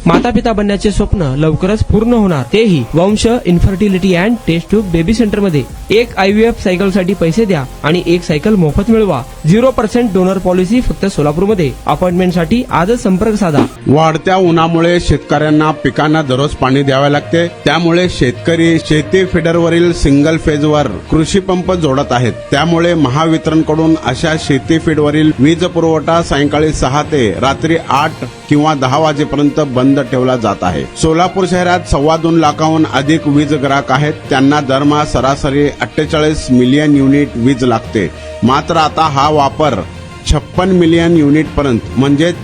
माता पिता बनण्याचे स्वप्न लवकरच पूर्ण होणार, तेही Vansh infertility and test tube baby centre मध्ये। एक IVF सायकल साठी पैसे द्या आणि एक सायकल मोफत मिळवा। 0% डोनर पॉलिसी फक्त सोलापूरमध्ये। अपॉइंटमेंट साठी आजच संपर्क साधा। वाढत्या उन्हामुळे शेतकऱ्यांना पिकांना दररोज पाणी द्यावे लागते, त्यामुळे शेतकरी शेती फिडरवरील सिंगल फेजवर कृषी पंप जोडत आहेत। त्यामुळे महावितरणकडून अशा शेती फीडवरील वीज पुरवठा सायंकाळी 6 ते रात्री 8 किंवा 10 वाजेपर्यंत बंद ठेवला जात आहे। सोलापूर शहरात 2.25 लाखाहून अधिक वीज ग्राहक आहेत, त्यांना दरमहा सरासरी 48 मिलियन युनिट वीज लागते। मात्र आता हा वापर 56 मिलियन युनिट पर्यंत म्हणजेच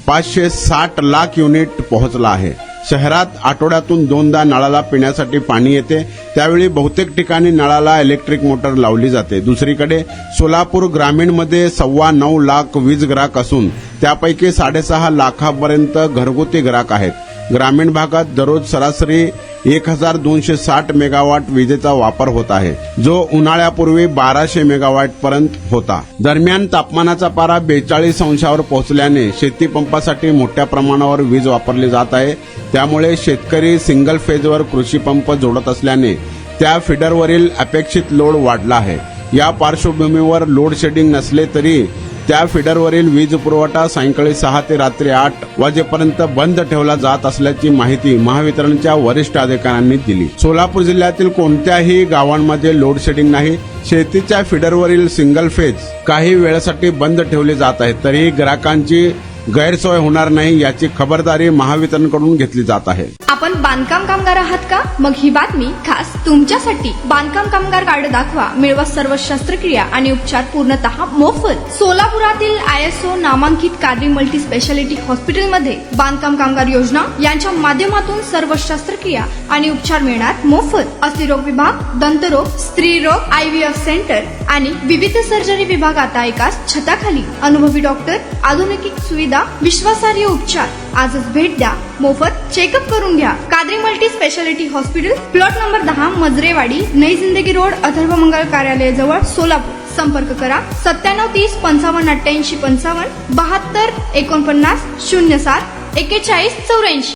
560 लाख युनिट पोहोचला आहे। शहरात आठवड्यातून 2दा नळाला पिण्यासाठी पाणी येते, त्यावेळी बहुतेक ठिकाणी नळाला इलेक्ट्रिक मोटर लावली जाते। दुसरीकडे सोलापूर ग्रामीणमध्ये 9.25 लाख वीज ग्राहक असून त्यापैकी 6.5 लाखापर्यंत घरगुती ग्राहक आहेत। ग्रामीण भागात दररोज सरासरी 1260 मेगावॉट विजेचा वापर होत आहे, जो उन्हाळ्यापूर्वी 1200 मेगावॉट पर्यंत होता। दरम्यान तापमानाचा पारा 42 अंशावर पोहोचल्याने शेती पंपासाठी मोठ्या प्रमाणावर वीज वापरली जात आहे। त्यामुळे शेतकरी सिंगल फेजवर कृषी पंप जोडत असल्याने त्या फिडरवरील अपेक्षित लोड वाढला आहे। या पार्श्वभूमीवर लोड शेडिंग नसले तरी त्या फिडरवरील वीज पुरवठा सायंकाळी 6 ते रात्री 8 वाजेपर्यंत बंद ठेवला जात असल्याची माहिती महावितरणच्या वरिष्ठ अधिकाऱ्यांनी दिली। सोलापूर जिल्ह्यातील कोणत्याही गावांमध्ये लोड शेडिंग नाही। शेतीच्या फिडरवरील सिंगल फेज काही वेळेसाठी बंद ठेवले जात आहे, तरीही ग्राहकांची गैरसोय होणार नाही याची खबरदारी महावितरणकडून घेतली जात आहे। आपण बांधकाम कामगार आहात का? मग ही बातमी खास तुमच्यासाठी। बांधकाम कामगार कार्ड दाखवा, मिळवा सर्व शस्त्रक्रिया आणि उपचार पूर्णतः मोफत। सोलापुरातील ISO नामांकित कादरी मल्टी स्पेशालिटी हॉस्पिटलमध्ये बांधकाम कामगार योजना यांच्या माध्यमातून सर्व शस्त्रक्रिया आणि उपचार मिळणार मोफत। अस्थिरोग विभाग, दंतरोग, स्त्रीरोग, IVF सेंटर आणि विविध सर्जरी विभाग आता एकाच छताखाली। अनुभवी डॉक्टर, आधुनिक सुविधा, विश्वासार्ह उपचार। आजच भेट द्या, मोफत चेकअप करून घ्या। Qadri multi speciality hospital, plot number 10, Majrewadi, नई जिंदगी रोड, अथर्व मंगल कार्यालय जवळ, सोलापूर। संपर्क करा 97 30 55 88 55 72 49 07 41 84।